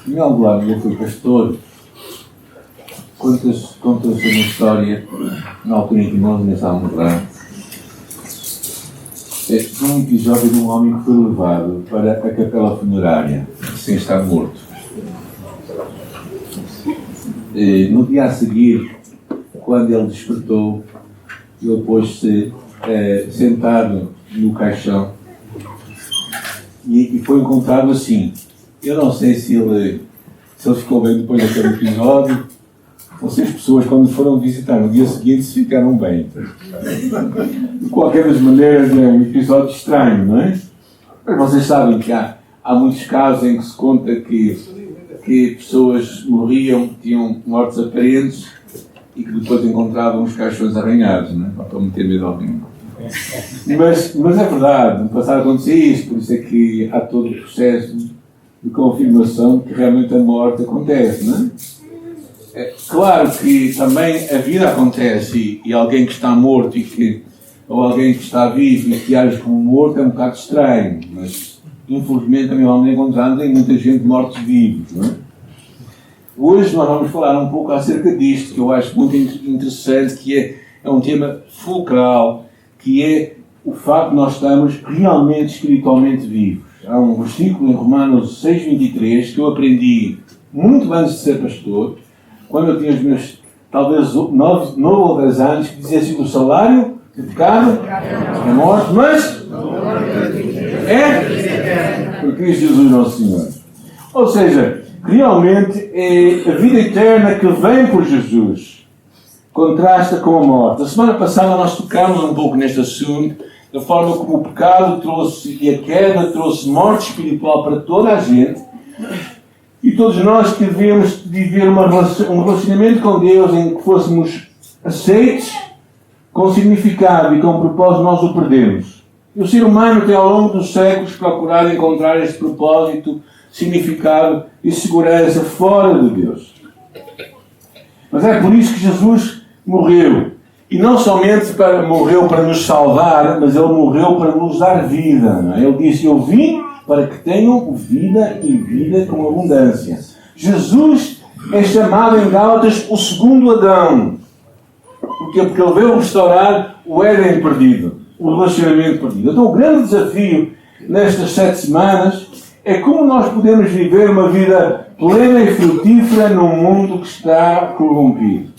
Em algum lado eu fui pastor. Conta-se uma história, na altura em que nós ainda estávamos lá, de um episódio de um homem que foi levado para a capela funerária, sem estar morto. No dia a seguir, quando ele despertou, ele pôs-se sentado no caixão e foi encontrado assim. Eu não sei se ele ficou bem depois daquele episódio, ou se as pessoas, quando foram visitar no dia seguinte, se ficaram bem. De qualquer das maneiras, é um episódio estranho, não é? Mas vocês sabem que há muitos casos em que se conta que pessoas morriam, tinham mortes aparentes e que depois encontravam os caixões arranhados, não é? Para meter medo ao alguém. Mas é verdade, no passado acontecia isso, por isso é que há todo o processo de confirmação de que realmente a morte acontece, não é? É claro que também a vida acontece e alguém que está morto ou alguém que está vivo e que age como morto é um bocado estranho, mas infelizmente também vamos encontrando em muita gente mortos-vivos, não é? Hoje nós vamos falar um pouco acerca disto, que eu acho muito interessante, que é um tema fulcral, que é o facto de nós estamos realmente espiritualmente vivos. Há um versículo em Romanos 6:23 que eu aprendi muito antes de ser pastor, quando eu tinha os meus, talvez 9 ou 10 anos, que dizia assim: o salário do pecado é morte, mas é por Cristo Jesus nosso Senhor. Ou seja, realmente é a vida eterna que vem por Jesus contrasta com a morte. A semana passada nós tocámos um pouco neste assunto, da forma como o pecado trouxe e a queda trouxe morte espiritual para toda a gente, e todos nós que devemos viver um relacionamento com Deus em que fôssemos aceites, com significado e com propósito, nós o perdemos. E o ser humano tem ao longo dos séculos procurado encontrar este propósito, significado e segurança fora de Deus. Mas é por isso que Jesus morreu. E não somente morreu para nos salvar, mas Ele morreu para nos dar vida. Não é? Ele disse: eu vim para que tenham vida e vida com abundância. Jesus é chamado em Gálatas o segundo Adão. Porquê? Porque Ele veio restaurar o Éden perdido, o relacionamento perdido. Então o grande desafio nestas 7 semanas é como nós podemos viver uma vida plena e frutífera num mundo que está corrompido.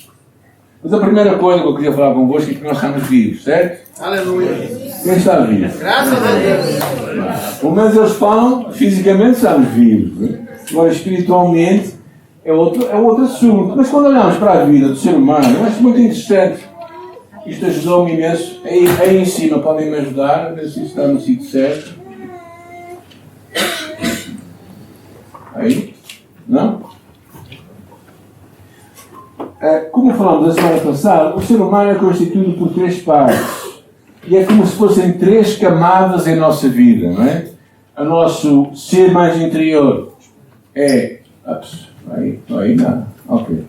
Mas a primeira coisa que eu queria falar convosco é que nós estamos vivos, certo? Aleluia! Quem está vivo? Graças a Deus! Pelo menos eles falam, fisicamente estamos vivos. Né? Agora, espiritualmente, é outro assunto. Mas quando olhamos para a vida do ser humano, eu acho muito interessante. Isto ajudou-me imenso. Aí em cima podem-me ajudar a ver se isto está no sítio certo. Aí? Não? Como falamos a semana passada, o ser humano é constituído por 3 partes. E é como se fossem 3 camadas em nossa vida, não é? O nosso ser mais interior é... Aí nada. Ok.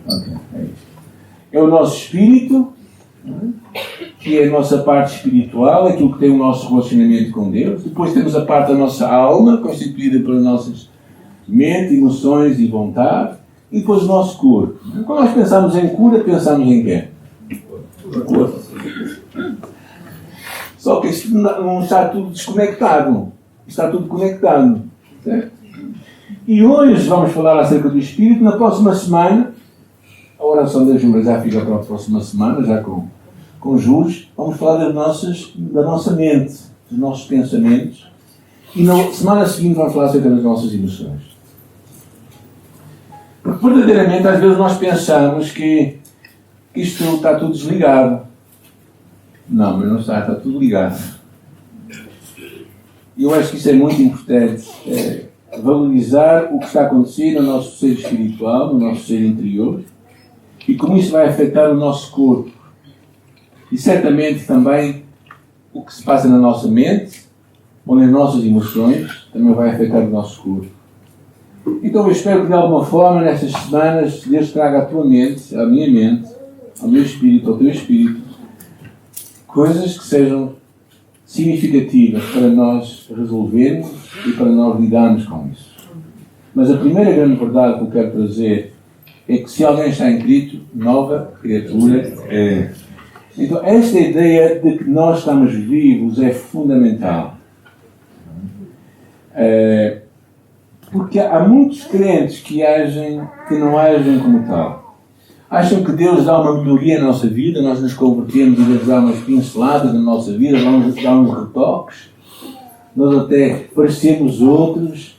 É isso. É o nosso espírito, que é a nossa parte espiritual, aquilo que tem o nosso relacionamento com Deus. Depois temos a parte da nossa alma, constituída pelas nossas mente, emoções e vontade. E depois o nosso corpo. Quando nós pensamos em cura, pensamos em quê? Corpo. Só que isto não está tudo desconectado. Está tudo conectado. Certo? E hoje vamos falar acerca do Espírito. Na próxima semana, a oração da Júlia já fica para a próxima semana, já com Júlio. Vamos falar da nossa mente, dos nossos pensamentos. E na semana seguinte vamos falar acerca das nossas emoções. Porque verdadeiramente às vezes nós pensamos que isto está tudo desligado. Não, mas não está tudo ligado. E eu acho que isso é muito importante. Valorizar o que está acontecendo no nosso ser espiritual, no nosso ser interior, e como isso vai afetar o nosso corpo. E certamente também o que se passa na nossa mente, ou nas nossas emoções, também vai afetar o nosso corpo. Então eu espero que de alguma forma, nestas semanas, Deus traga à tua mente, à minha mente, ao meu espírito, ao teu espírito, coisas que sejam significativas para nós resolvermos e para nós lidarmos com isso. Mas a primeira grande verdade que eu quero trazer é que se alguém está em Cristo, nova criatura é. Então, esta ideia de que nós estamos vivos é fundamental. Porque há muitos crentes que não agem como tal. Acham que Deus dá uma melhoria na nossa vida, nós nos convertemos e Deus dá umas pinceladas na nossa vida, dá uns retoques, nós até parecemos outros.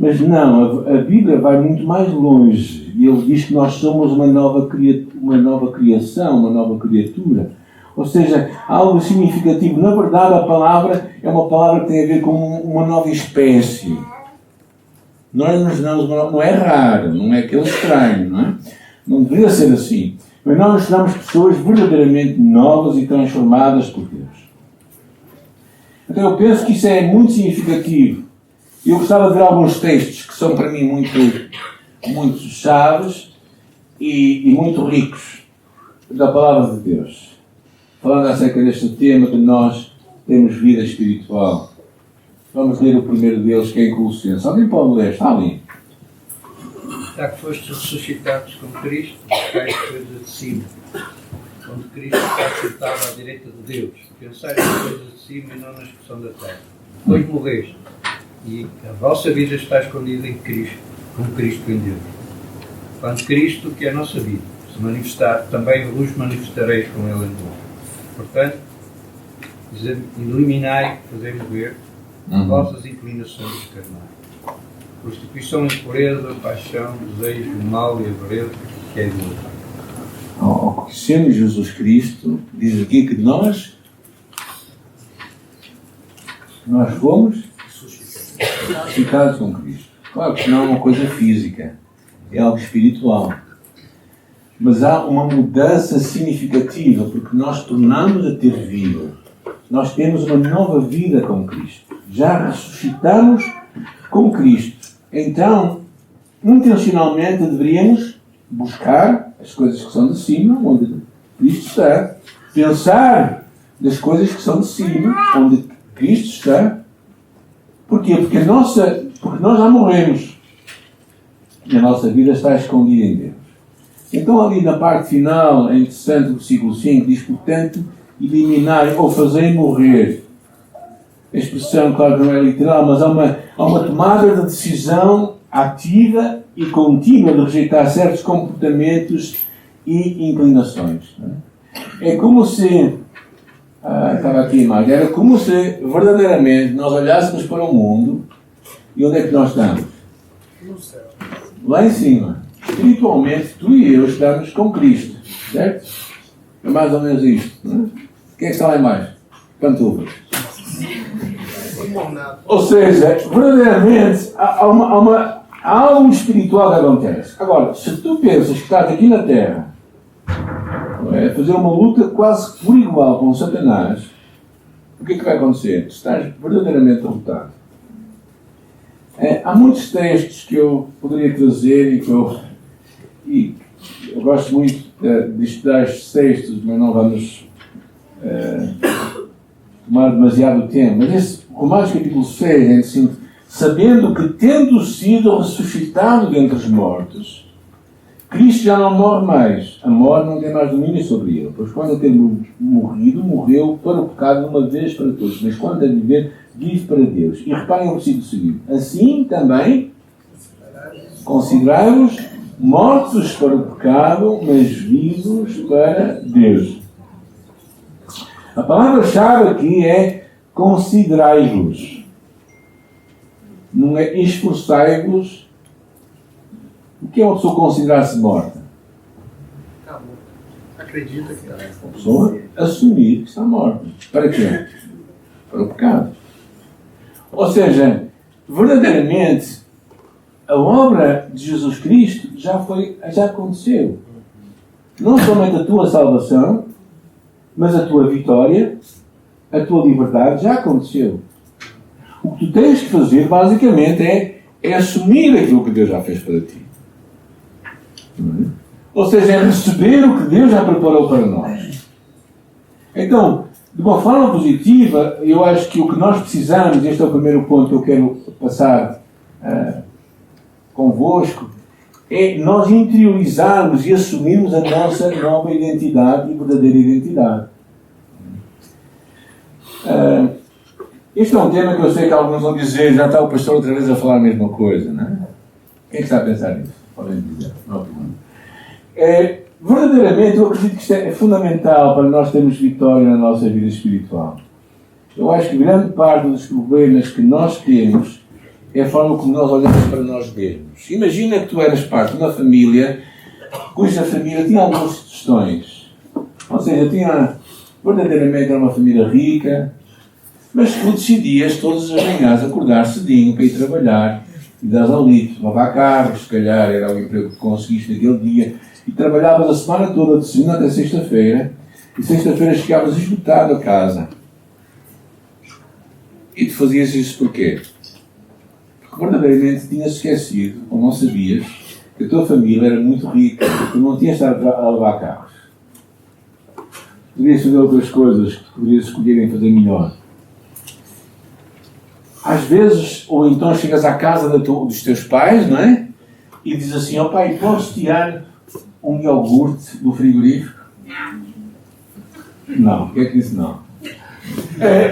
Mas não, a Bíblia vai muito mais longe. E ele diz que nós somos uma nova criação, uma nova criatura. Ou seja, algo significativo. Na verdade, a palavra é uma palavra que tem a ver com uma nova espécie. Não é raro, não é aquele estranho, não é? Não deveria ser assim. Mas nós nos tornamos pessoas verdadeiramente novas e transformadas por Deus. Então eu penso que isso é muito significativo. Eu gostava de ver alguns textos que são para mim muito chaves e muito ricos da palavra de Deus. Falando acerca deste tema de nós temos vida espiritual. Vamos ler o primeiro deles, que é em Colossenses. Alguém pode ler? Está ali. Já que fostes ressuscitados com Cristo, buscais coisas de cima, onde Cristo está sentado à direita de Deus. Pensai nas coisas de cima e não nas que são da terra. Pois morreste, e a vossa vida está escondida em Cristo, com Cristo em Deus. Quando Cristo, que é a nossa vida, se manifestar, também vos manifestareis com Ele em vós. Portanto, eliminai, fazei morrer, vossas inclinações carnais. Prostituição, impureza, paixão, desejo, mal e avareza, que é do outro. Ao conhecermos Jesus Cristo, diz aqui que nós fomos ressuscitados com Cristo. Claro que não é uma coisa física, é algo espiritual. Mas há uma mudança significativa, porque nós tornamos a ter vida. Nós temos uma nova vida com Cristo. Já ressuscitamos com Cristo. Então, intencionalmente deveríamos buscar as coisas que são de cima, onde Cristo está. Pensar das coisas que são de cima, onde Cristo está. Porquê? Porque nós já morremos. E a nossa vida está escondida em Deus. Então, ali na parte final, é interessante o versículo 5, diz, portanto, eliminar ou fazer morrer. A expressão, claro que não é literal, mas há uma tomada de decisão ativa e contínua de rejeitar certos comportamentos e inclinações. É como se, estava aqui a imagem, era como se verdadeiramente nós olhássemos para o mundo e onde é que nós estamos? No céu. Lá em cima. Espiritualmente, tu e eu estamos com Cristo, certo? É mais ou menos isto, não é? Quem é que está lá em baixo? Pantufas. Ou seja, verdadeiramente há algo espiritual que acontece. Agora, se tu pensas que estás aqui na Terra a fazer uma luta quase por igual com Satanás, o que é que vai acontecer? Tu estás verdadeiramente derrotado. Há muitos textos que eu poderia trazer e que eu gosto muito de estudar estes textos, mas não vamos tomar demasiado tempo. Mas esse Romanos capítulo 6 é assim, sabendo que tendo sido ressuscitado dentre os mortos, Cristo já não morre mais. A morte não tem mais domínio sobre ele. Pois quando tendo morrido, morreu para o pecado uma vez para todos. Mas quando a viver, vive para Deus. E reparem o versículo seguinte. Assim também considerai-vos mortos para o pecado, mas vivos para Deus. A palavra-chave aqui é considerai-vos. Não é esforçai-vos. O que é uma pessoa considerar-se morta? Acabou. Acredita que está. A pessoa assumir que está morta. Para quê? Para o pecado. Ou seja, verdadeiramente, a obra de Jesus Cristo já aconteceu. Não somente a tua salvação, mas a tua vitória, a tua liberdade já aconteceu. O que tu tens que fazer, basicamente, é assumir aquilo que Deus já fez para ti. Ou seja, é receber o que Deus já preparou para nós. Então, de uma forma positiva, eu acho que o que nós precisamos, este é o primeiro ponto que eu quero passar convosco, é nós interiorizarmos e assumirmos a nossa nova identidade e verdadeira identidade. Este é um tema que eu sei que alguns vão dizer, já está o pastor outra vez a falar a mesma coisa, não é? Quem é que está a pensar nisso? Podem dizer, não há problema. Verdadeiramente, eu acredito que isto é fundamental para nós termos vitória na nossa vida espiritual. Eu acho que grande parte dos problemas que nós temos é a forma como nós olhamos para nós mesmos. Imagina que tu eras parte de uma família cuja família tinha algumas questões. Ou seja, verdadeiramente era uma família rica, mas tu decidias todas as manhãs acordar cedinho para ir trabalhar e dar ao lito, lavar carros, se calhar era o emprego que conseguiste naquele dia, e trabalhavas a semana toda, de segunda até sexta-feira, e sexta-feira chegavas esgotado a casa. E tu fazias isso porquê? Porque verdadeiramente tinhas esquecido, ou não sabias, que a tua família era muito rica, e tu não tinhas estado a lavar carros. Poderias fazer outras coisas que poderias escolher em fazer melhor. Às vezes, ou então chegas à casa dos teus pais, não é? E dizes assim, ó pai, posso tirar um iogurte do frigorífico? Não. O que é que disse não?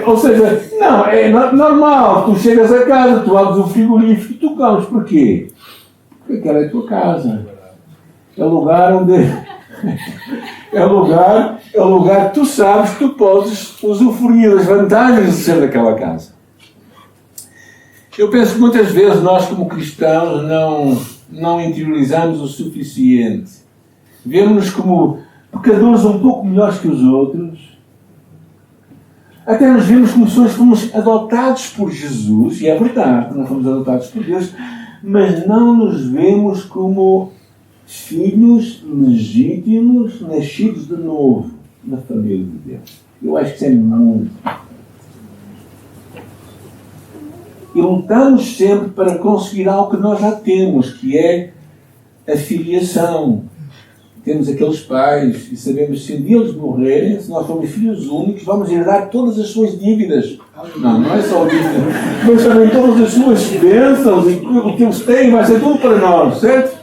Ou seja, não, é normal, tu chegas a casa, tu abres o frigorífico e tu comes. Porquê? Porque aquela é a tua casa. É o lugar onde... É o lugar que tu sabes que tu podes usufruir das vantagens de ser daquela casa. Eu penso que muitas vezes nós, como cristãos, não interiorizamos o suficiente. Vemos-nos como pecadores um pouco melhores que os outros. Até nos vemos como pessoas que fomos adotados por Jesus, e é verdade que nós fomos adotados por Deus, mas não nos vemos como filhos legítimos, nascidos de novo na família de Deus. Eu acho que isso é muito. E lutamos sempre para conseguir algo que nós já temos, que é a filiação. Temos aqueles pais e sabemos que se um dia eles morrerem, se nós formos filhos únicos, vamos herdar todas as suas dívidas. Não é só dívida, mas também todas as suas bênçãos e o que eles têm vai ser tudo para nós, certo?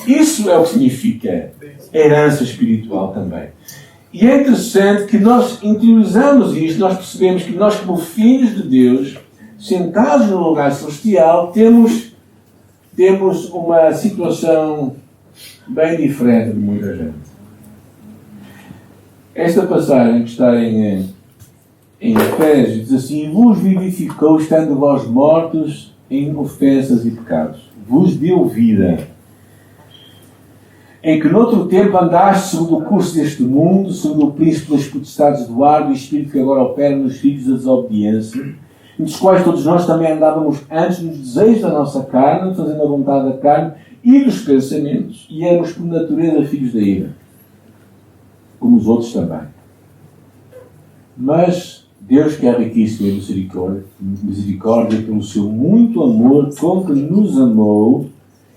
Isso é o que significa herança espiritual também. E é interessante que nós interiorizamos isto, nós percebemos que nós, como filhos de Deus, sentados no lugar celestial, temos uma situação bem diferente de muita gente. Esta passagem que está em Efésios diz assim: vos vivificou estando vós mortos em ofensas e pecados. Vos deu vida. Em que noutro tempo andaste segundo o curso deste mundo, segundo o príncipe das potestades do ar, do espírito que agora opera nos filhos da desobediência, dos quais todos nós também andávamos antes nos desejos da nossa carne, fazendo a vontade da carne e dos pensamentos, e éramos por natureza filhos da ira, como os outros também. Mas Deus, que é riquíssimo em misericórdia pelo seu muito amor com que nos amou,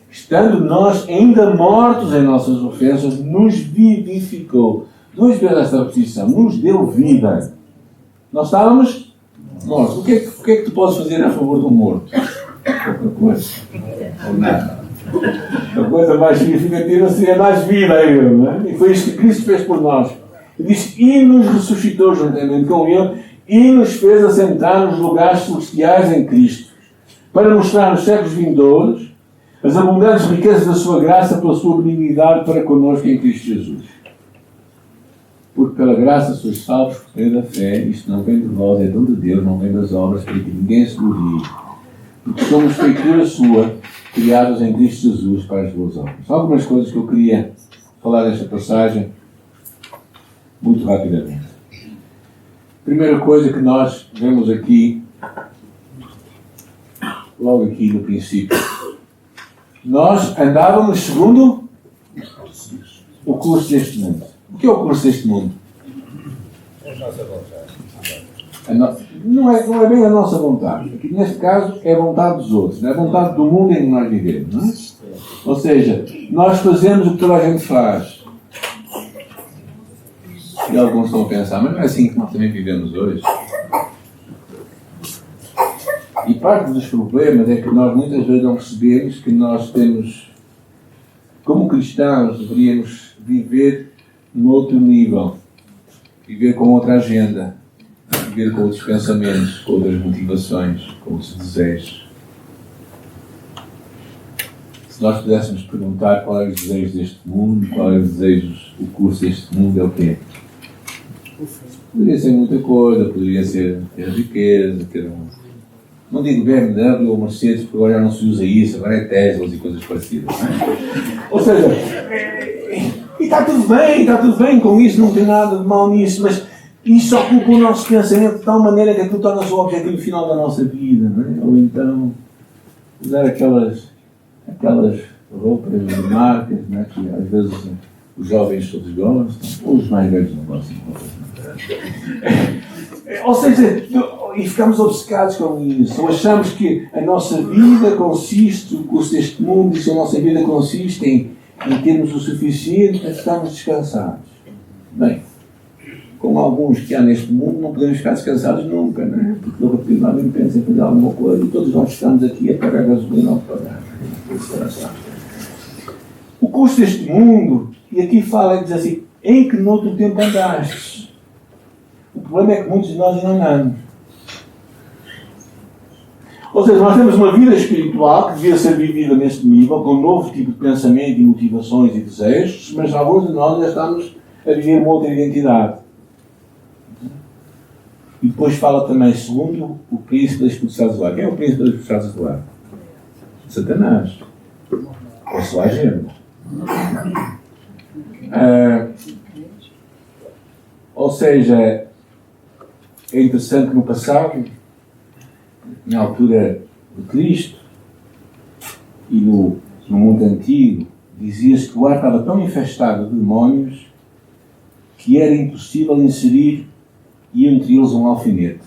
estando nós ainda mortos em nossas ofensas, nos vivificou. Duas vezes esta repetição, nos deu vida. Nós estávamos mortos. O que é que tu podes fazer a favor do morto? Pouca coisa. Ou nada. A coisa mais significativa seria dar vida a ele, não é? E foi isso que Cristo fez por nós. Ele disse, e nos ressuscitou juntamente com ele, e nos fez assentar nos lugares celestiais em Cristo, para mostrar nos séculos vindouros as abundantes riquezas da sua graça pela sua benignidade para connosco em Cristo Jesus. Porque pela graça sois salvos por meio da fé, isto não vem de vós, é dom de Deus, não vem das obras, para que ninguém se glorie. Porque somos feitura sua, criados em Cristo Jesus para as boas obras. Algumas coisas que eu queria falar desta passagem, muito rapidamente. Primeira coisa que nós vemos aqui, logo aqui no princípio, nós andávamos segundo o curso deste mundo. O que é o curso deste mundo? Não é bem a nossa vontade. Aqui, neste caso, é a vontade dos outros. É a vontade do mundo em que nós vivemos. Não é? Ou seja, nós fazemos o que toda a gente faz. E alguns estão a pensar, mas não é assim que nós também vivemos hoje? E parte dos problemas é que nós muitas vezes não percebemos que nós temos, como cristãos, deveríamos viver num outro nível, viver com outra agenda, viver com outros pensamentos, com outras motivações, com outros desejos. Se nós pudéssemos perguntar qual é os desejos deste mundo, qual é os desejos, o curso deste mundo é o quê? Poderia ser muita coisa, poderia ser ter riqueza, ter um... Não digo BMW ou Mercedes, porque agora já não se usa isso, agora é Teslas e coisas parecidas. Não é? Ou seja, e está tudo bem com isso, não tem nada de mal nisso, mas isso ocupa o nosso pensamento de tal maneira que aquilo torna-se o objetivo final da nossa vida, não é? Ou então usar aquelas roupas de marcas, não é? Que às vezes os jovens todos gostam, ou os mais velhos não gostam de roupas. Ou seja, e ficamos obcecados com isso. Ou achamos que a nossa vida consiste, o curso deste mundo, e se a nossa vida consiste em termos o suficiente para estarmos descansados. Bem, com alguns que há neste mundo, não podemos ficar descansados nunca, não é? Porque todo o alguém pensa em fazer alguma coisa e todos nós estamos aqui a pagar gasolina ou pagar. O curso deste mundo, e aqui fala, diz assim, em que noutro tempo andastes. O problema é que muitos de nós ainda andamos. Ou seja, nós temos uma vida espiritual que devia ser vivida neste nível, com um novo tipo de pensamento e motivações e desejos, mas alguns de nós já estamos a viver uma outra identidade. E depois fala também, segundo o príncipe das potestades do ar. Quem é o príncipe das potestades do ar? Satanás. É a sua agenda. Ou seja, é interessante que no passado, na altura de Cristo e no mundo antigo, dizia-se que o ar estava tão infestado de demónios que era impossível inserir e entre eles um alfinete.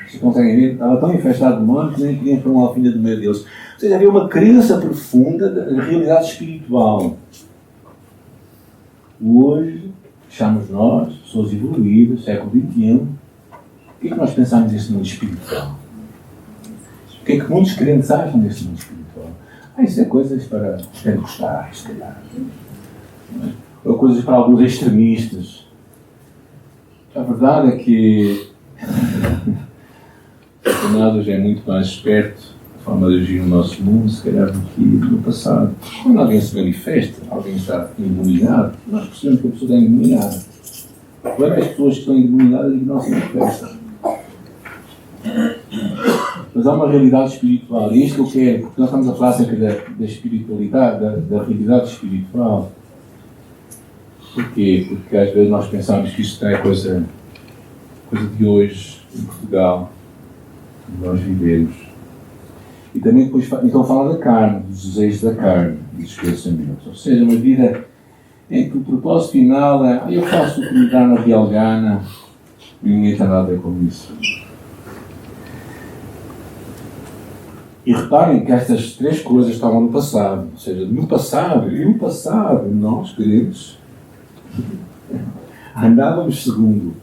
Vocês conseguem ver? Estava tão infestado de demónios que nem queriam pôr um alfinete no meio deles. Ou seja, havia uma crença profunda da realidade espiritual. Hoje, achamos nós, pessoas evoluídas, século XXI, o que é que nós pensamos deste mundo espiritual? O que é que muitos crentes acham deste mundo espiritual? Isso é coisas para gostar, se calhar. Ou coisas para alguns extremistas. A verdade é que Satanás hoje é muito mais esperto da forma de agir no nosso mundo, se calhar, do que no passado. Quando alguém se manifesta, alguém está endemoniado, nós percebemos que a pessoa está endemoniada. O problema é as pessoas que estão endemoniadas e que não se manifestam. Mas há uma realidade espiritual, e isto que eu quero, porque nós estamos a falar acerca da espiritualidade, da realidade espiritual. Porquê? Porque às vezes nós pensamos que isto é coisa de hoje, em Portugal, que nós vivemos. E também depois então fala da carne, dos desejos da carne, dos pensamentos. Ou seja, uma vida em que o propósito final é eu faço o que me dá na real gana e ninguém tem nada a ver com isso. E reparem que estas três coisas estavam no passado. Ou seja, no passado, nós queridos andávamos segundo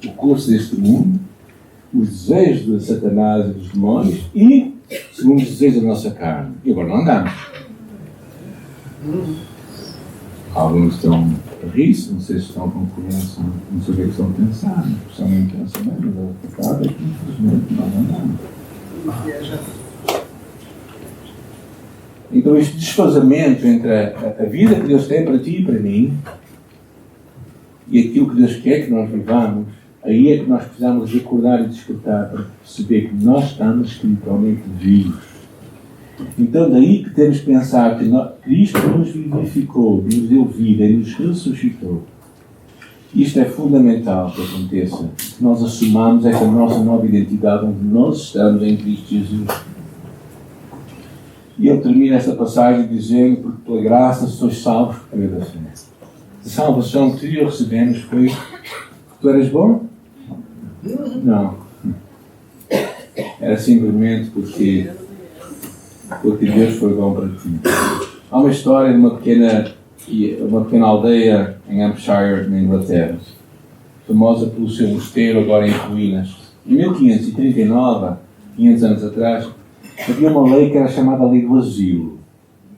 o curso deste mundo, os desejos de Satanás e dos demónios e segundo os desejos da nossa carne. E agora não andamos. Alguns estão a rir-se, não sei se estão a concordância, não sei o que é que estão a pensar, mas pessoalmente pensam, mas a verdade é que infelizmente nós não andamos. Então este desfazamento entre a vida que Deus tem para ti e para mim e aquilo que Deus quer que nós vivamos, aí é que nós precisamos de acordar e despertar para perceber que nós estamos espiritualmente vivos. Então daí que temos que pensar que Cristo nos vivificou, nos deu vida e nos ressuscitou. Isto é fundamental que aconteça, que nós assumamos esta nossa nova identidade onde nós estamos em Cristo Jesus. E eu termino esta passagem dizendo, porque pela graça sois salvos por meio da fé. A salvação que tu e eu recebemos foi que tu eras bom? Não. Era simplesmente porque Deus foi bom para ti. Há uma história de uma pequena aldeia em Hampshire, na Inglaterra, famosa pelo seu mosteiro agora em ruínas. Em 1539, 500 anos atrás, havia uma lei que era chamada Lei do Asilo.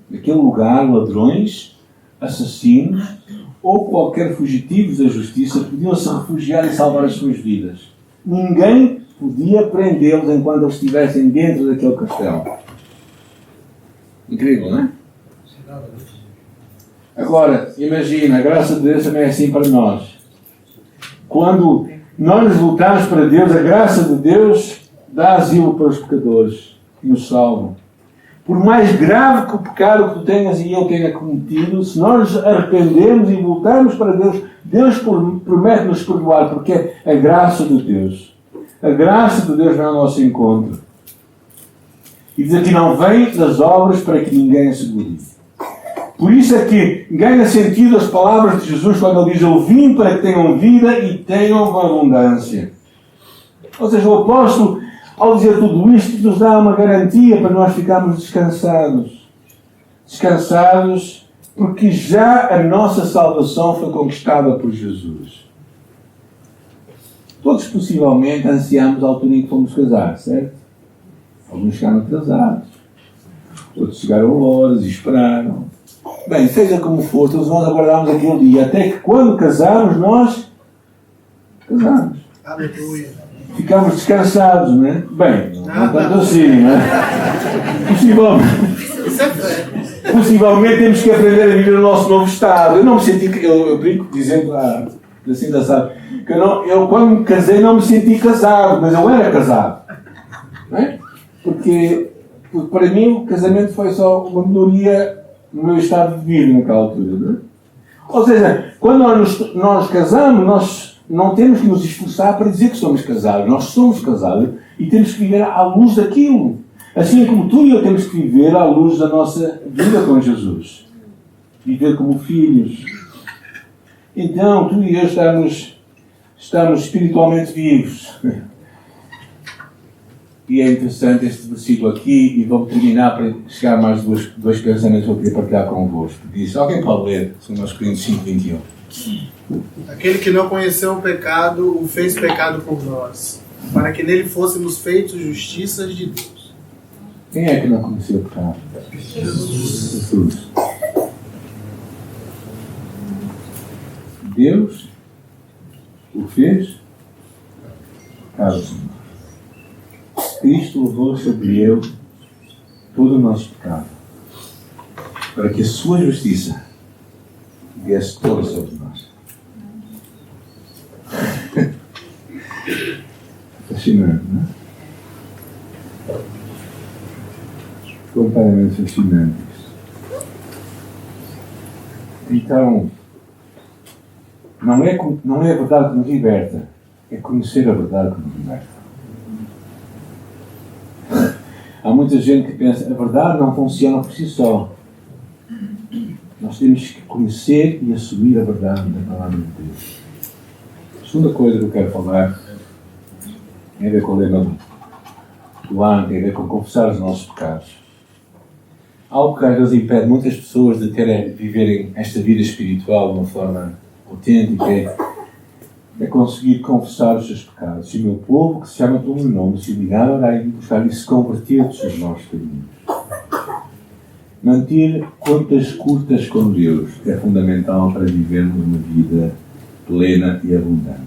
Naquele lugar, ladrões, assassinos ou qualquer fugitivos da justiça podiam se refugiar e salvar as suas vidas. Ninguém podia prendê-los enquanto eles estivessem dentro daquele castelo. Incrível, não é? Agora, imagina, a graça de Deus também é assim para nós. Quando nós nos voltamos para Deus, a graça de Deus dá asilo para os pecadores que nos salvam. Por mais grave que o pecado que tu tenhas e eu tenha cometido, se nós nos arrependemos e voltarmos para Deus, Deus promete nos perdoar, porque é a graça de Deus. A graça de Deus vem ao nosso encontro. E diz aqui, não vem das obras para que ninguém se glorie. Por isso é que ganha sentido as palavras de Jesus quando ele diz: eu vim para que tenham vida e tenham com abundância. Ou seja, o apóstolo, ao dizer tudo isto, nos dá uma garantia para nós ficarmos descansados. Descansados porque já a nossa salvação foi conquistada por Jesus. Todos possivelmente ansiamos a altura em que fomos casar, certo? Alguns chegaram atrasados. Outros chegaram a horas e esperaram. Bem, seja como for, todos nós aguardámos aquele dia, até que quando casarmos, nós casamos. Aleluia. Ficámos descansados, não é? Bem, não tanto assim, não é? Possivelmente temos que aprender a viver o nosso novo estado. Eu não me senti, eu brinco dizendo assim da sabe, que eu quando me casei não me senti casado, mas eu era casado. Não é? Porque para mim o casamento foi só uma melhoria no meu estado de vida naquela altura, não é? Ou seja, quando nós casamos, nós não temos que nos esforçar para dizer que somos casados. Nós somos casados e temos que viver à luz daquilo. Assim como tu e eu temos que viver à luz da nossa vida com Jesus. Viver como filhos. Então, tu e eu estamos espiritualmente vivos. E é interessante este versículo aqui, e vamos terminar para chegar a mais dois pensamentos que eu queria partilhar convosco. Diz, alguém pode ler, são nós Coríntios 5:21. Aquele que não conheceu o pecado, o fez pecado por nós, para que nele fôssemos feitos justiças de Deus. Quem é que não conheceu o pecado? Jesus. Deus o fez pecado por nós. Cristo levou sobre ele todo o nosso pecado, para que a sua justiça viesse toda sobre nós. Fascinante, não é? Completamente fascinante isto. Então, não é a verdade que nos liberta, é conhecer a verdade que nos liberta. Há muita gente que pensa que a verdade não funciona por si só. Nós temos que conhecer e assumir a verdade da palavra de Deus. A segunda coisa que eu quero falar tem a ver com o lema do ano, tem a ver com confessar os nossos pecados. Algo que às vezes impede muitas pessoas de viverem esta vida espiritual de uma forma autêntica é conseguir confessar os seus pecados. Se o meu povo, que se chama pelo meu nome, se ligar, orar e buscar e se converter dos seus maus caminhos. Manter contas curtas com Deus, que é fundamental para vivermos uma vida plena e abundante.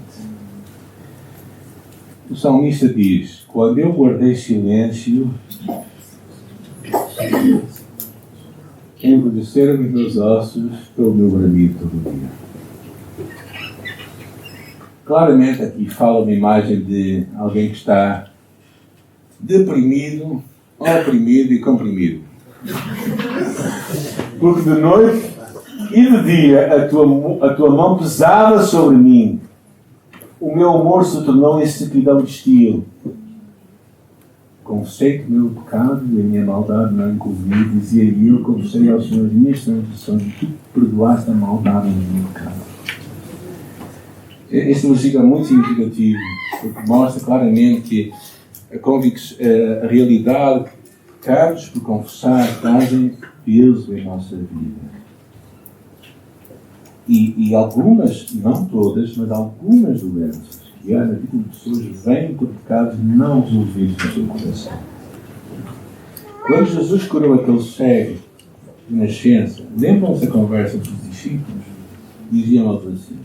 O salmista diz, quando eu guardei silêncio, envelheceram os meus ossos pelo meu bramido todo dia. Claramente aqui fala uma imagem de alguém que está deprimido, oprimido e comprimido. Porque de noite e de dia a tua mão pesava sobre mim. O meu amor se tornou em sequidão de estilo. Confessei-te o meu pecado e a minha maldade não encobriu, dizia eu, confessei aos Senhor as minhas transgressões e tu perdoaste a maldade do meu pecado. Este versículo é muito significativo, porque mostra claramente que a realidade que pecados por confessar trazem peso em nossa vida. E algumas, não todas, mas algumas doenças cotidiana, na vida de pessoas, vêm por pecados não resolvidos no seu coração. Quando Jesus curou aquele cego de nascença, lembram-se da conversa dos discípulos? Diziam algo assim: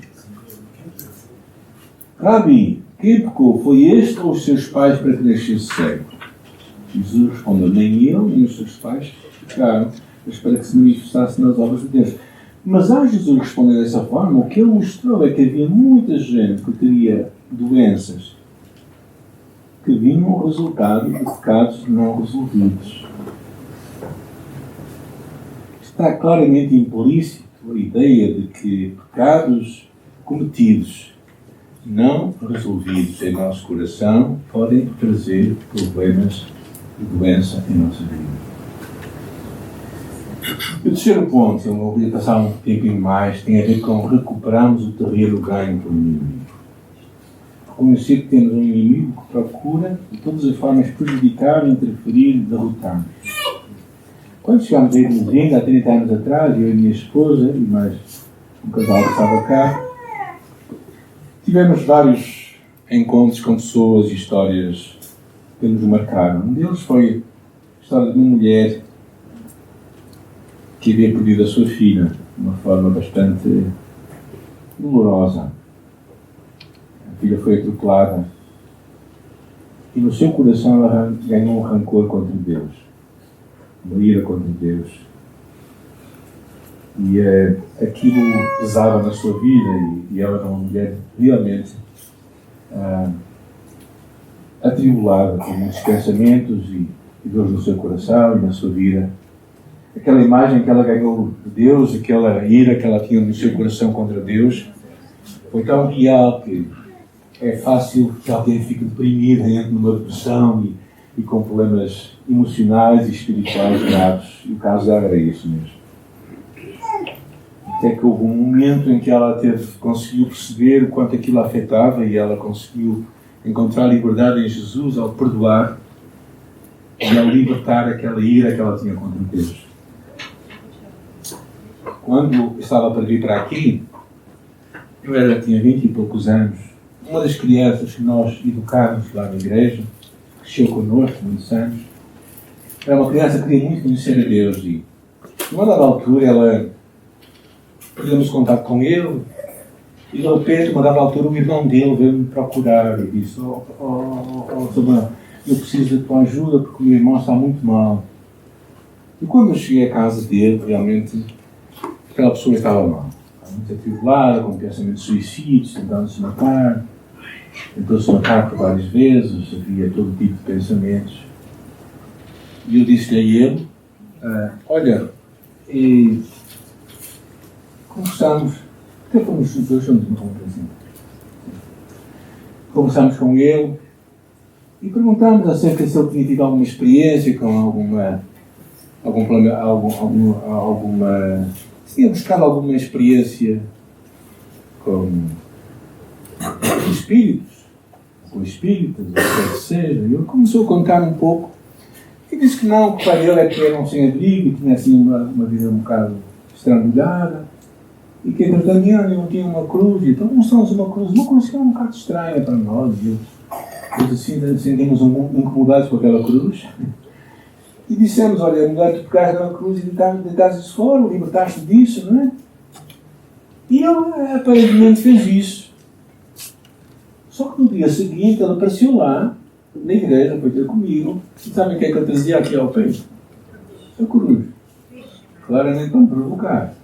Rabi, quem pecou? Foi este ou os seus pais para que nascesse cego? Jesus respondeu: nem ele nem os seus pais pecaram, mas para que se manifestasse nas obras de Deus. Mas ao Jesus responder dessa forma, o que ele mostrou é que havia muita gente que teria doenças que vinham resultado de pecados não resolvidos. Está claramente implícito a ideia de que pecados cometidos não resolvidos em nosso coração podem trazer problemas de doença em nossa vida. O terceiro ponto, eu vou passar um tempinho mais, tem a ver com recuperarmos o terreno ganho pelo inimigo. Reconhecer que temos um inimigo que procura de todas as formas prejudicar, interferir, derrotar-nos. Quando chegámos a Irmãozinho, há 30 anos atrás, eu e a minha esposa, e mais um casal que estava cá, tivemos vários encontros com pessoas e histórias que nos marcaram. Um deles foi a história de uma mulher que havia perdido a sua filha de uma forma bastante dolorosa. A filha foi atropelada e no seu coração ela ganhou um rancor contra Deus, uma ira contra Deus. E aquilo pesava na sua vida e ela era uma mulher realmente atribulada com muitos pensamentos e Deus no seu coração e na sua vida. Aquela imagem que ela ganhou de Deus, aquela ira que ela tinha no seu coração contra Deus, foi tão real que é fácil que alguém fique deprimido, entre numa depressão e com problemas emocionais e espirituais graves. E o caso dela era isso mesmo. Até que houve um momento em que ela conseguiu perceber o quanto aquilo a afetava e ela conseguiu encontrar liberdade em Jesus ao perdoar e ao libertar aquela ira que ela tinha contra Deus. Quando estava para vir para aqui, eu tinha 20 e poucos anos. Uma das crianças que nós educámos lá na igreja, que cresceu connosco muitos anos, era uma criança que queria muito conhecer a Deus e, numa dada altura, ela perdemos contato com ele e, de repente, numa dada altura, o irmão dele veio-me procurar e disse: Samuel, eu preciso da tua ajuda porque o meu irmão está muito mal. E quando eu cheguei à casa dele, realmente, aquela pessoa estava mal. Estava muito atribulada, com pensamentos suicidas, tentando se matar. Tentou-se matar por várias vezes, havia todo tipo de pensamentos. E eu disse-lhe a ele: olha, conversamos, até fomos dois juntos, conversámos com ele e perguntámos acerca se ele tinha tido alguma experiência com se tinha buscado alguma experiência com espíritos, com espíritas, ou o que seja. E ele começou a contar um pouco e disse que não, que o pai dele é que era um sem-abrigo, tinha assim uma vida um bocado estrangulhada e que entretanto ele tinha uma cruz. E então mostramos uma cruz que era um bocado estranha para nós. E nós assim sentimos incomodados com aquela cruz. E dissemos: olha, mulher, tu pegaste na cruz e deitaste isso fora, libertaste disso, não é? E ele aparentemente fez isso. Só que no dia seguinte ele apareceu lá, na igreja, foi ter comigo, e sabem o que é que ele trazia aqui ao peito? A cruz. Claramente para me provocar.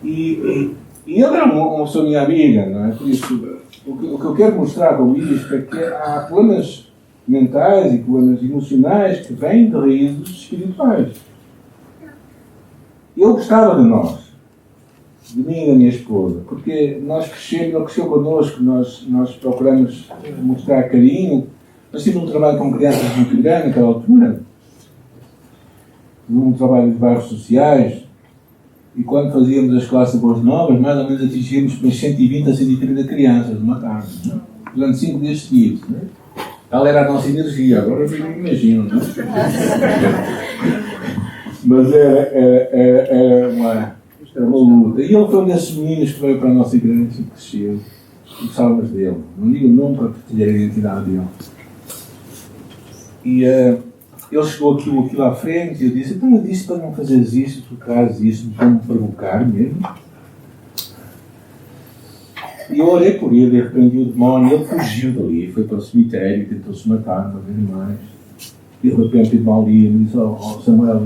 E ele era uma pessoa minha amiga, não é? Por isso, o que eu quero mostrar com isto é que há problemas mentais e problemas emocionais que vêm de raízes espirituais. Ele gostava de nós, de mim e da minha esposa, porque nós crescemos, ele cresceu connosco, nós procuramos mostrar carinho. Nós tínhamos um trabalho com crianças muito grande naquela altura, um trabalho de bairros sociais, e quando fazíamos as classes de boas novas, mais ou menos atingíamos umas 120 a 130 crianças numa tarde, durante 5 dias seguidos. Não é? Ela era a nossa energia, agora eu não imagino, não é? Mas era uma luta. E ele foi um desses meninos que veio para a nossa igreja e cresceu. Gostávamos dele. Não digo o nome para partilhar a identidade dele. E ele chegou aquilo à frente e eu disse: então eu disse para não fazeres isso, tu trazes isso, para me provocar mesmo. E eu orei por ele, repreendi o demónio, ele fugiu dali, foi para o cemitério, tentou-se matar uma vez mais. E de repente o mal ali me disse: Samuel,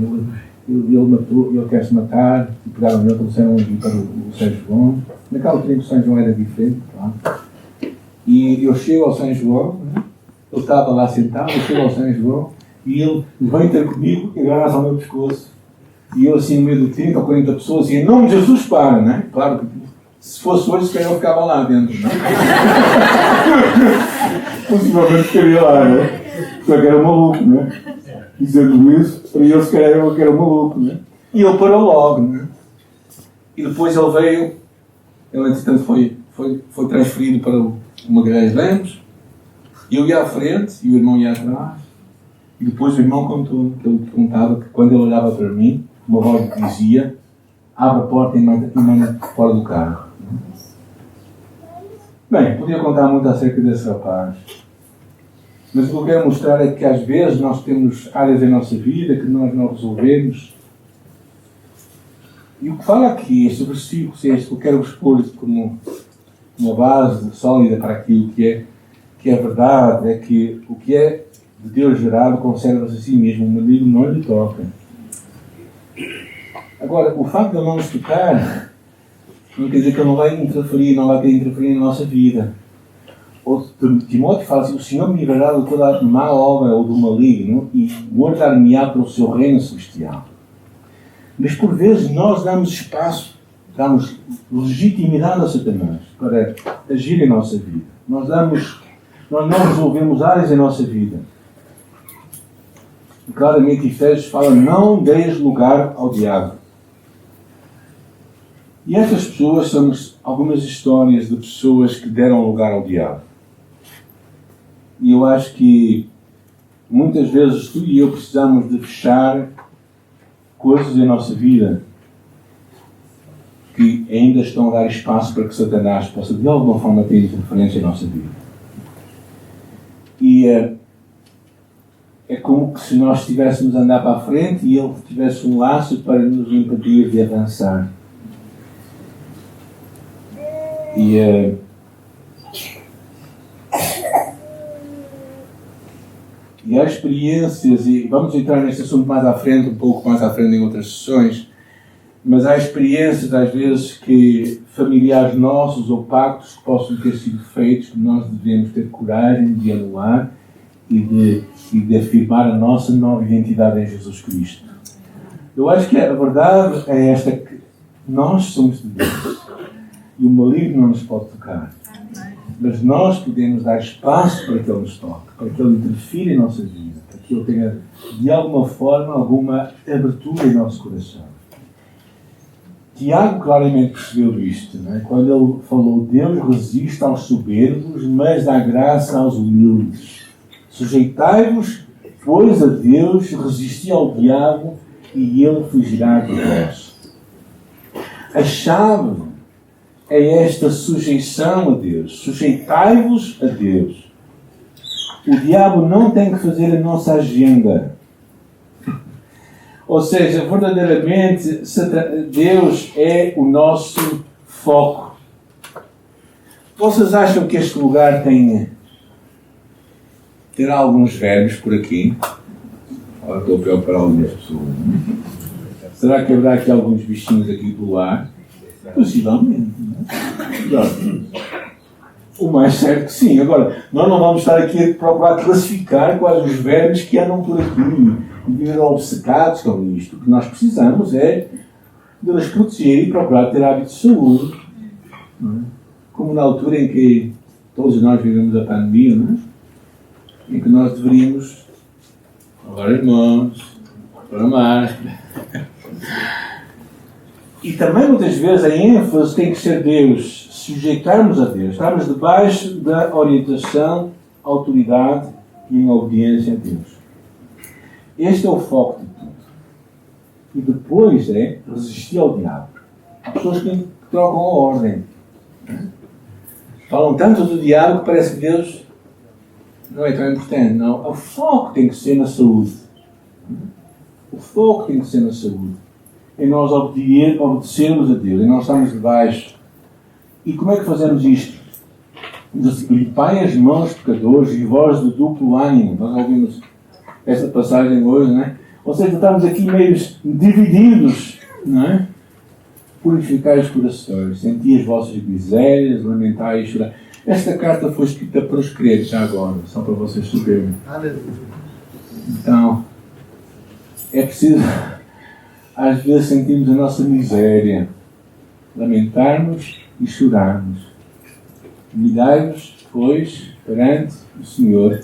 ele matou, ele quer se matar. E pegaram nele, trouxeram aqui para o São João. Naquela altura o São João era diferente, claro. E eu chego ao São João, né? Ele estava lá sentado, eu chego ao São João e ele vem ter comigo e agarra-se ao meu pescoço. E eu assim no meio de 30 ou 40 pessoas e em nome de Jesus para, né? Claro que se fosse hoje, se calhar eu ficava lá dentro, não é? Possivelmente ficaria lá, não é? Só que era maluco, não é? Dizendo isso, para ele se calhar eu que era maluco, não é? E ele parou logo, não é? E depois ele veio, ele entretanto foi transferido para o Magalhães Lemos, eu ia à frente e o irmão ia atrás, e depois o irmão contou que ele contava que quando ele olhava para mim, uma voz dizia: abre a porta e manda fora do carro. Bem, podia contar muito acerca desse rapaz, mas o que eu quero mostrar é que às vezes nós temos áreas em nossa vida que nós não resolvemos. E o que fala aqui, este versículo, este que eu quero expor como uma base sólida para aquilo que é verdade, é que o que é de Deus gerado conserva-se a si mesmo, o maligno não lhe toca. Agora, o facto de ele não nos tocar não quer dizer que ele não vai interferir, não vai querer interferir na nossa vida. Ou Timóteo fala assim: o Senhor me livrará de toda a má obra ou do maligno e guardar-me-á para o seu reino celestial. Mas por vezes nós damos espaço, damos legitimidade a Satanás para agir em nossa vida. Nós não resolvemos áreas em nossa vida. E claramente Efésios fala: não deis lugar ao diabo. E estas pessoas são algumas histórias de pessoas que deram lugar ao diabo. E eu acho que muitas vezes tu e eu precisamos de fechar coisas em nossa vida que ainda estão a dar espaço para que Satanás possa de alguma forma ter interferência em nossa vida. E é como se nós estivéssemos a andar para a frente e ele tivesse um laço para nos impedir de avançar. E há experiências, e vamos entrar neste assunto mais à frente, um pouco mais à frente em outras sessões, mas há experiências às vezes que familiares nossos ou pactos que possam ter sido feitos, que nós devemos ter coragem de anular e de afirmar a nossa nova identidade em Jesus Cristo. Eu acho que a verdade é esta, que nós somos de Deus e o maligno não nos pode tocar. Mas nós podemos dar espaço para que ele nos toque, para que ele interfira em nossa vida, para que ele tenha, de alguma forma, alguma abertura em nosso coração. Tiago claramente percebeu isto, não é? Quando ele falou: Deus resiste aos soberbos, mas dá graça aos humildes. Sujeitai-vos, pois, a Deus, resisti ao diabo e ele fugirá de vós. A chave é esta sujeição a Deus. Sujeitai-vos a Deus. O diabo não tem que fazer a nossa agenda. Ou seja, verdadeiramente, Deus é o nosso foco. Vocês acham que este lugar terá alguns vermes por aqui? Olha, estou a preocupar algumas pessoas. Será que haverá aqui alguns bichinhos aqui do lar? Possivelmente. Não é? O mais certo que sim. Agora, nós não vamos estar aqui a procurar classificar quais os vermes que andam por aqui e viver obcecados com isto. O que nós precisamos é de nos proteger e procurar ter hábitos de saúde. Não é? Como na altura em que todos nós vivemos a pandemia, não é? Em que nós deveríamos lavar as mãos, pôr a máscara. E também muitas vezes a ênfase tem que ser Deus, sujeitarmos a Deus, estarmos debaixo da orientação, autoridade e em obediência a Deus. Este é o foco de tudo. E depois é resistir ao diabo. Há pessoas que trocam a ordem. falam tanto do diabo que parece que Deus não é tão importante. Não, o foco tem que ser na saúde. O foco tem que ser na saúde. Em nós obedecermos a Deus, em nós estarmos debaixo. E como é que fazemos isto? Limpai as mãos, pecadores, e vós de duplo ânimo. Nós ouvimos esta passagem hoje, não é? Ou seja, estamos aqui meio divididos, não é? Purificai os corações, senti as vossas misérias, lamentai e chorai. Esta carta foi escrita para os crentes já agora, só para vocês saberem. Então, é preciso, às vezes sentimos a nossa miséria, lamentarmos e chorarmos. Humilhai-vos, pois, perante o Senhor,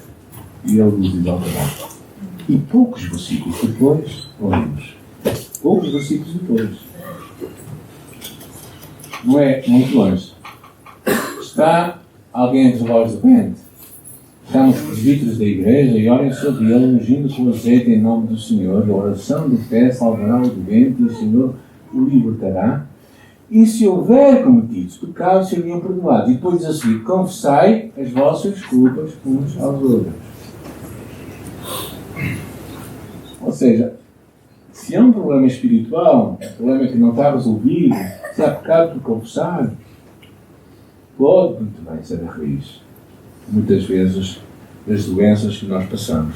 e Ele vos exaltará. E poucos versículos depois, ouvimos. Poucos versículos depois. Não é muito longe. Está alguém entre vós de repente? Estão os presbíteros da igreja e orem sobre ele, ungindo com azeite em nome do Senhor. A oração de fé salvará o doente e o Senhor o libertará. E se houver cometidos pecados, seriam perdoados. E depois diz assim: confessai as vossas culpas uns aos outros. Ou seja, se há um problema espiritual, um problema que não está resolvido, se há pecado por confessar, pode muito bem ser a raiz, muitas vezes, das doenças que nós passamos.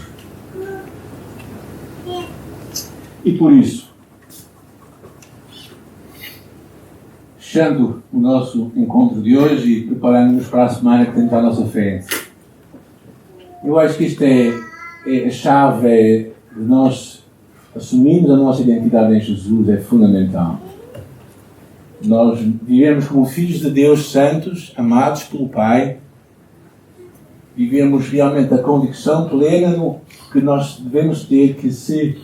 E por isso, fechando o nosso encontro de hoje e preparando-nos para a semana que temos à nossa frente, eu acho que isto é a chave de nós assumirmos a nossa identidade em Jesus, é fundamental. Nós vivemos como filhos de Deus santos, amados pelo Pai. Vivemos realmente a convicção plena no que nós devemos ter, que se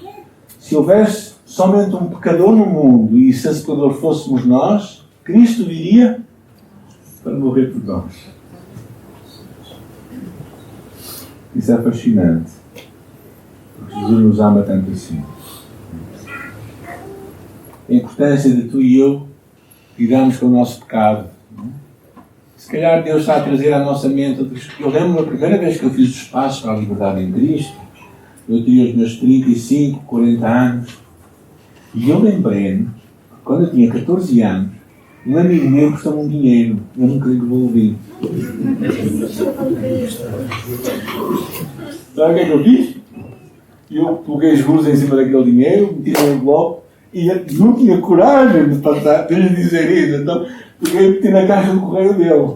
houvesse somente um pecador no mundo e se esse pecador fôssemos nós, Cristo viria para morrer por nós. Isso é fascinante. Porque Jesus nos ama tanto assim. A importância de tu e eu lidarmos com o nosso pecado. Se calhar Deus está a trazer à nossa mente. Eu lembro a primeira vez que eu fiz os passos para a liberdade em Cristo, eu tinha os meus 35, 40 anos, e eu lembrei-me, quando eu tinha 14 anos, um amigo meu prestou-me um dinheiro, eu nunca lhe devolvi. Sabe o que é que eu fiz? Eu coloquei os juros em cima daquele dinheiro, meti no envelope, e eu não tinha coragem de passar, de dizer isso, então peguei e meti na caixa do correio dele.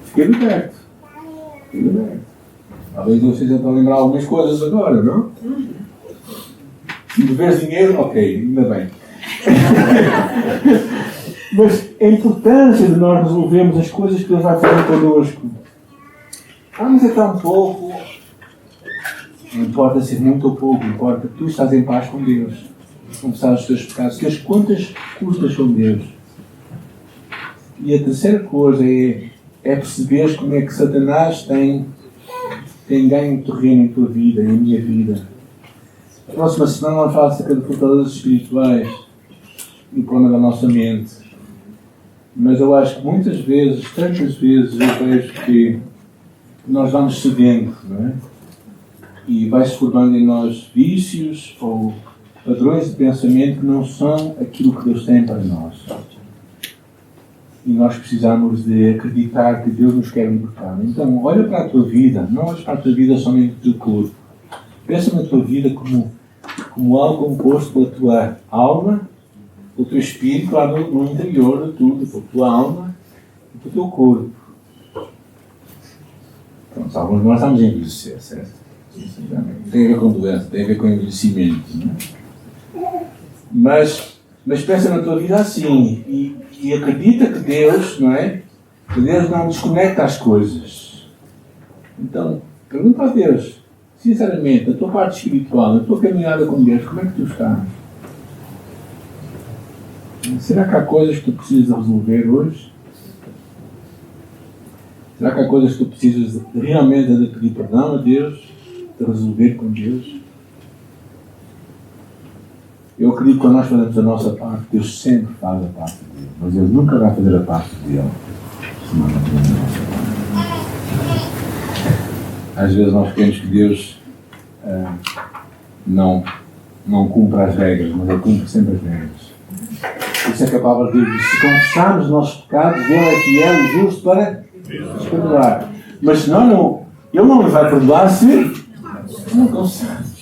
Fiquei liberto. Talvez vocês estão a lembrar algumas coisas agora, não? Se deveres dinheiro, ok, ainda bem. Mas a importância de nós resolvermos as coisas que Deus vai fazer connosco. Mas é tão pouco. Não importa ser muito ou pouco, importa que tu estás em paz com Deus. Confessar os teus pecados, que as contas custas com Deus. E a terceira coisa é perceberes como é que Satanás tem ganho terreno em tua vida, em minha vida. A próxima semana vamos falar acerca de fortalezas espirituais e o problema da nossa mente. Mas eu acho que muitas vezes, tantas vezes, eu vejo que nós vamos cedendo, não é? E vai-se formando em nós vícios ou padrões de pensamento que não são aquilo que Deus tem para nós. E nós precisamos de acreditar que Deus nos quer libertar. Então, olha para a tua vida, não olha para a tua vida somente do teu corpo. Pensa na tua vida como algo composto pela tua alma, pelo teu espírito, lá no interior de tudo, pela tua alma e pelo teu corpo. Então, alguns de nós estamos a envelhecer, certo? Tem a ver com doença, tem a ver com envelhecimento, não é? Mas pensa na tua vida assim e acredita que Deus, não é? Que Deus não desconecta as coisas. Então, pergunta a Deus, sinceramente, na tua parte espiritual, na tua caminhada com Deus, como é que tu estás? Será que há coisas que tu precisas resolver hoje? Será que há coisas que tu precisas realmente de pedir perdão a Deus? De resolver com Deus? Eu acredito que quando nós fazemos a nossa parte, Deus sempre faz a parte dele. Mas Ele nunca vai fazer a parte dele se nós não fazemos a nossa parte. Às vezes nós queremos que Deus não cumpra as regras, mas Ele cumpre sempre as regras. Por isso é que a palavra de Deus diz: se confessarmos os nossos pecados, Ele é fiel e justo para nos perdoar. Mas senão Ele não nos vai perdoar se não confessarmos.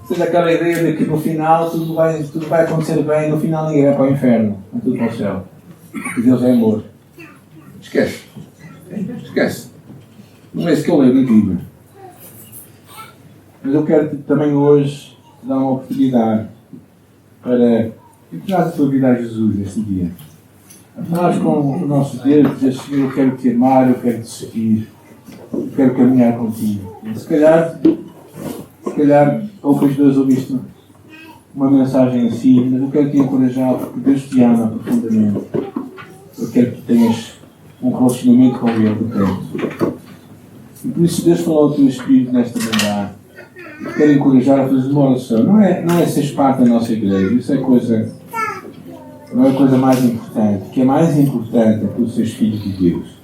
Ou seja, aquela ideia de que no final tudo vai acontecer bem, no final ninguém vai para o inferno, vai tudo para o céu. Porque Deus é amor. Esquece. Não é isso que eu leio na Bíblia. Mas eu quero também hoje te dar uma oportunidade para entregar a tua vida a Jesus nesse dia. Nós, com o nosso Deus, dizer: Senhor, eu quero te amar, eu quero te seguir, eu quero caminhar contigo. E se calhar, poucas vezes ouviste uma mensagem assim, mas eu quero te encorajar, porque Deus te ama profundamente. Eu quero que tenhas um relacionamento com Ele de perto. E por isso Deus falou ao teu Espírito nesta manhã. Eu quero encorajar a fazer uma oração. Não é seres parte da nossa igreja. Isso não é a coisa mais importante. O que é mais importante é tu seres filho de Deus.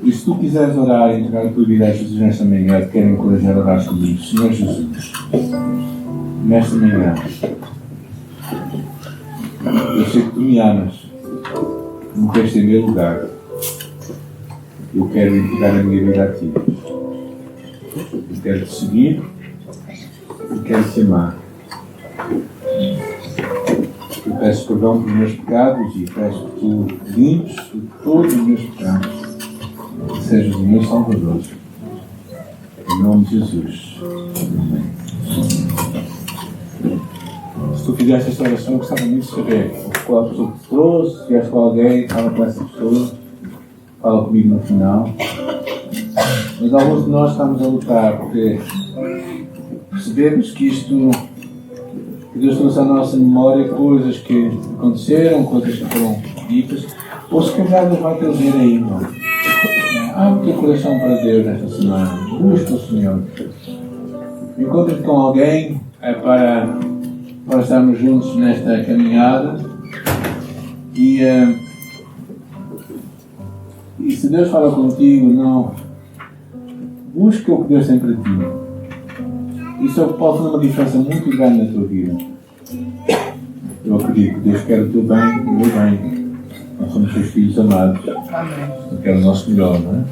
E se tu quiseres orar e entregar a tua vida a Jesus nesta manhã, eu te quero encorajar a orar comigo. Senhor Jesus, nesta manhã, eu sei que tu me amas, morreste em meu lugar. Eu quero entregar a minha vida a ti. Eu quero te seguir. Eu quero te amar. Eu peço perdão pelos meus pecados e peço que tu limpes de todos os meus pecados. Que sejas o meu Salvador. Em nome de Jesus. Amém. Se tu fizeste esta oração, eu gostava muito de saber qual a pessoa que te trouxe, se vieste com alguém, fala com essa pessoa, fala comigo no final. Mas alguns de nós estamos a lutar porque percebemos que Deus trouxe à nossa memória coisas que aconteceram, coisas que foram ditas, ou se calhar Deus vai trazer ainda. Abre o teu coração para Deus nesta semana. Busca o Senhor. Encontra-te com alguém para estarmos juntos nesta caminhada. E se Deus fala contigo, não. Busca o que Deus tem para ti. Isso pode fazer uma diferença muito grande na tua vida. Eu acredito que Deus quer o teu bem e o meu bem. Nós somos seus filhos amados. Amém. Ele quer o nosso melhor, não é?